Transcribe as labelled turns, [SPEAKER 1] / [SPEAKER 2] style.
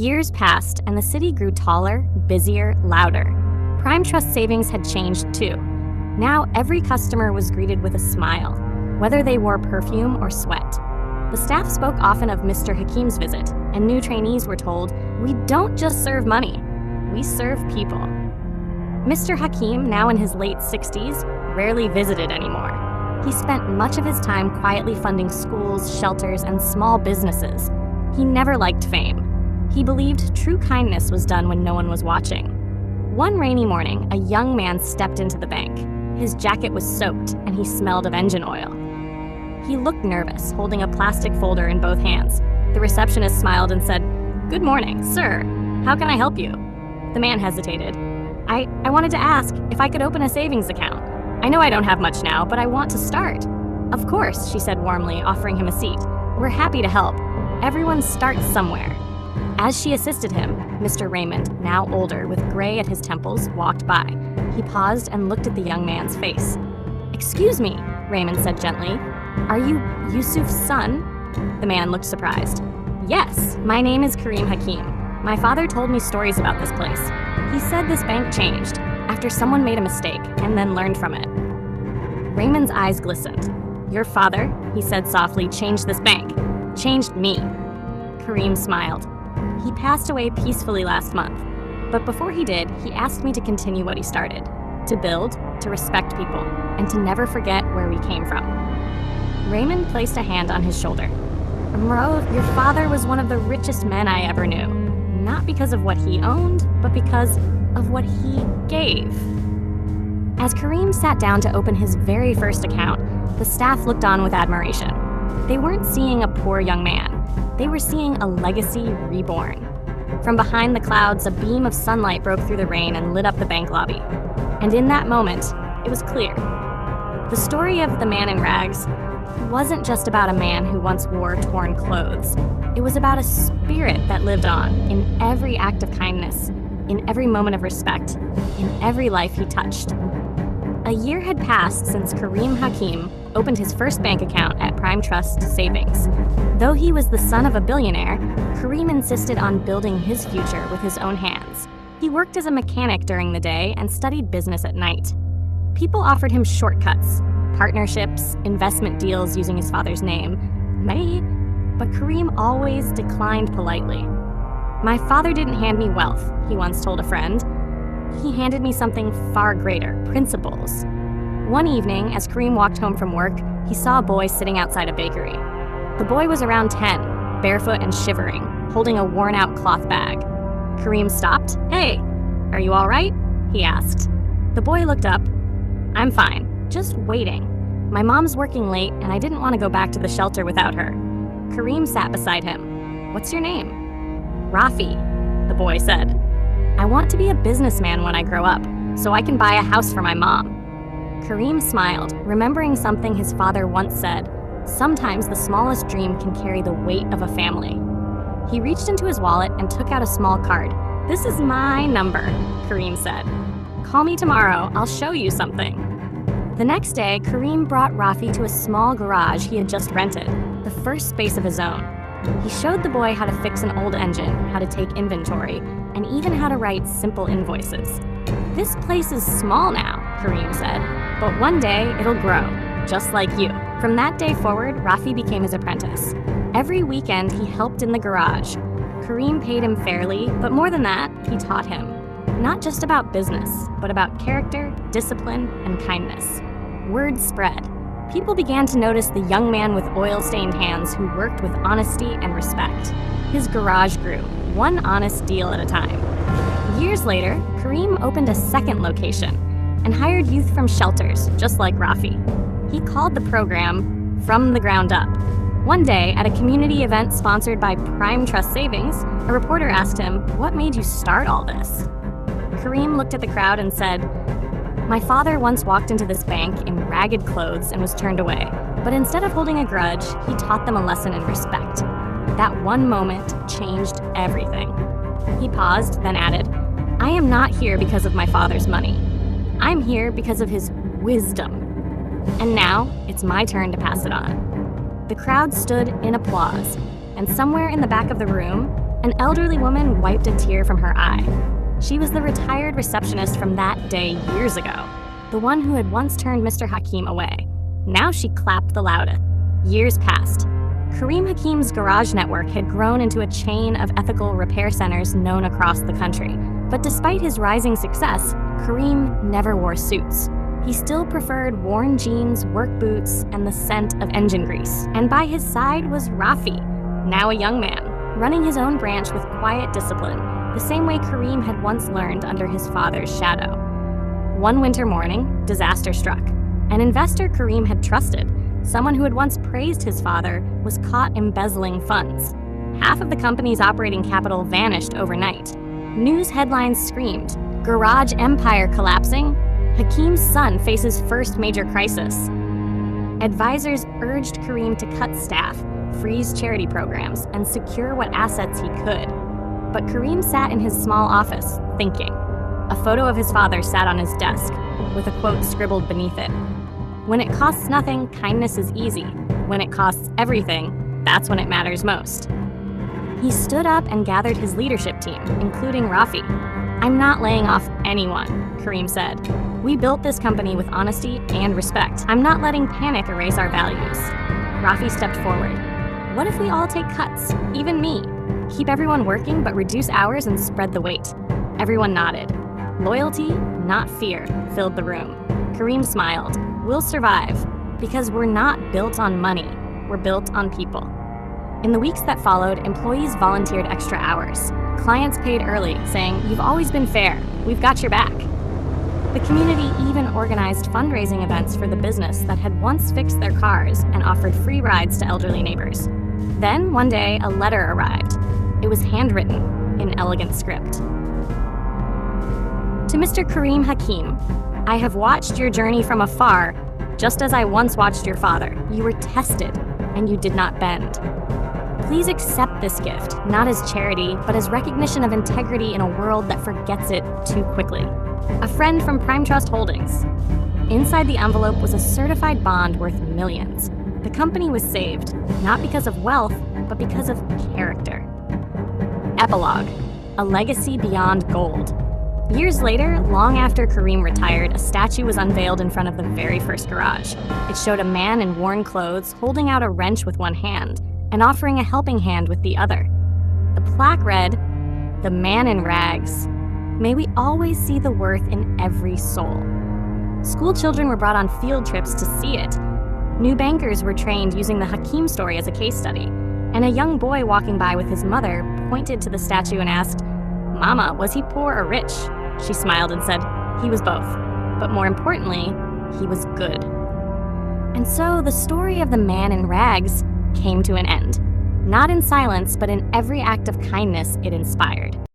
[SPEAKER 1] Years passed, and the city grew taller, busier, louder. Prime Trust Savings had changed too. Now every customer was greeted with a smile, whether they wore perfume or sweat. The staff spoke often of Mr. Hakim's visit, and new trainees were told, "We don't just serve money, we serve people." Mr. Hakim, now in his late 60s, rarely visited anymore. He spent much of his time quietly funding schools, shelters, and small businesses. He never liked fame. He believed true kindness was done when no one was watching. One rainy morning, a young man stepped into the bank. His jacket was soaked, and he smelled of engine oil. He looked nervous, holding a plastic folder in both hands. The receptionist smiled and said, "Good morning, sir. How can I help you?" The man hesitated. I wanted to ask if I could open a savings account. I know I don't have much now, but I want to start." "Of course," she said warmly, offering him a seat. "We're happy to help. Everyone starts somewhere." As she assisted him, Mr. Raymond, now older with gray at his temples, walked by. He paused and looked at the young man's face. "Excuse me," Raymond said gently. "Are you Yusuf's son?" The man looked surprised. "Yes, my name is Karim Hakim. My father told me stories about this place. He said this bank changed after someone made a mistake and then learned from it." Raymond's eyes glistened. "Your father," he said softly, "changed this bank. Changed me." Karim smiled. "He passed away peacefully last month. But before he did, he asked me to continue what he started. To build, to respect people, and to never forget where we came from." Raymond placed a hand on his shoulder. "Amro, your father was one of the richest men I ever knew. Not because of what he owned, but because of what he gave." As Karim sat down to open his very first account, the staff looked on with admiration. They weren't seeing a poor young man. They were seeing a legacy reborn. From behind the clouds, a beam of sunlight broke through the rain and lit up the bank lobby. And in that moment, it was clear. The story of the man in rags wasn't just about a man who once wore torn clothes. It was about a spirit that lived on in every act of kindness, in every moment of respect, in every life he touched. A year had passed since Karim Hakim opened his first bank account at Prime Trust Savings. Though he was the son of a billionaire, Karim insisted on building his future with his own hands. He worked as a mechanic during the day and studied business at night. People offered him shortcuts, partnerships, investment deals using his father's name, but Karim always declined politely. "My father didn't hand me wealth," he once told a friend. "He handed me something far greater, principles." One evening, as Karim walked home from work, he saw a boy sitting outside a bakery. The boy was around 10, barefoot and shivering, holding a worn-out cloth bag. Karim stopped. "Hey, are you all right?" he asked. The boy looked up. "I'm fine, just waiting. My mom's working late, and I didn't want to go back to the shelter without her." Karim sat beside him. "What's your name?" "Rafi," the boy said. "I want to be a businessman when I grow up, so I can buy a house for my mom." Karim smiled, remembering something his father once said: "Sometimes the smallest dream can carry the weight of a family." He reached into his wallet and took out a small card. "This is my number," Karim said. "Call me tomorrow, I'll show you something." The next day, Karim brought Rafi to a small garage he had just rented, the first space of his own. He showed the boy how to fix an old engine, how to take inventory, and even how to write simple invoices. "This place is small now," Karim said, "but one day it'll grow, just like you." From that day forward, Rafi became his apprentice. Every weekend, he helped in the garage. Karim paid him fairly, but more than that, he taught him. Not just about business, but about character, discipline, and kindness. Word spread. People began to notice the young man with oil-stained hands who worked with honesty and respect. His garage grew, one honest deal at a time. Years later, Karim opened a second location and hired youth from shelters, just like Rafi. He called the program From the Ground Up. One day, at a community event sponsored by Prime Trust Savings, a reporter asked him, "What made you start all this?" Karim looked at the crowd and said, "My father once walked into this bank in ragged clothes and was turned away. But instead of holding a grudge, he taught them a lesson in respect. That one moment changed everything." He paused, then added, "I am not here because of my father's money. I'm here because of his wisdom. And now, it's my turn to pass it on." The crowd stood in applause, and somewhere in the back of the room, An elderly woman wiped a tear from her eye. She was the retired receptionist from that day years ago, the one who had once turned Mr. Hakim away. Now she clapped the loudest. Years passed. Kareem Hakim's garage network had grown into a chain of ethical repair centers known across the country. But despite his rising success, Kareem never wore suits. He still preferred worn jeans, work boots, and the scent of engine grease. And by his side was Rafi, now a young man, running his own branch with quiet discipline, the same way Kareem had once learned under his father's shadow. One winter morning, disaster struck. An investor Kareem had trusted, someone who had once praised his father, was caught embezzling funds. Half of the company's operating capital vanished overnight. News headlines screamed, "Garage empire collapsing? Hakim's son faces first major crisis." Advisors urged Kareem to cut staff, freeze charity programs, and secure what assets he could. But Kareem sat in his small office, thinking. A photo of his father sat on his desk, with a quote scribbled beneath it. "When it costs nothing, kindness is easy. When it costs everything, that's when it matters most." He stood up and gathered his leadership team, including Rafi. "I'm not laying off anyone," Kareem said. "We built this company with honesty and respect. I'm not letting panic erase our values." Rafi stepped forward. "What if we all take cuts, even me? Keep everyone working but reduce hours and spread the weight." Everyone nodded. Loyalty, not fear, filled the room. Kareem smiled. "We'll survive, because we're not built on money, we're built on people." In the weeks that followed, employees volunteered extra hours. Clients paid early, saying, "You've always been fair, we've got your back." The community even organized fundraising events for the business that had once fixed their cars and offered free rides to elderly neighbors. Then, one day, a letter arrived. It was handwritten, in elegant script. To Mr. Kareem Hakim, "I have watched your journey from afar, just as I once watched your father. You were tested, and you did not bend. Please accept this gift, not as charity, but as recognition of integrity in a world that forgets it too quickly. A friend from Prime Trust Holdings." Inside the envelope was a certified bond worth millions. The company was saved, not because of wealth, but because of character. Epilogue: A legacy beyond gold. Years later, long after Kareem retired, a statue was unveiled in front of the very first garage. It showed a man in worn clothes holding out a wrench with one hand and offering a helping hand with the other. The plaque read, "The man in rags. May we always see the worth in every soul." School children were brought on field trips to see it. New bankers were trained using the Hakim story as a case study. And a young boy walking by with his mother pointed to the statue and asked, "Mama, was he poor or rich?" She smiled and said, "He was both. But more importantly, he was good." And so the story of the man in rags came to an end. Not in silence, but in every act of kindness it inspired.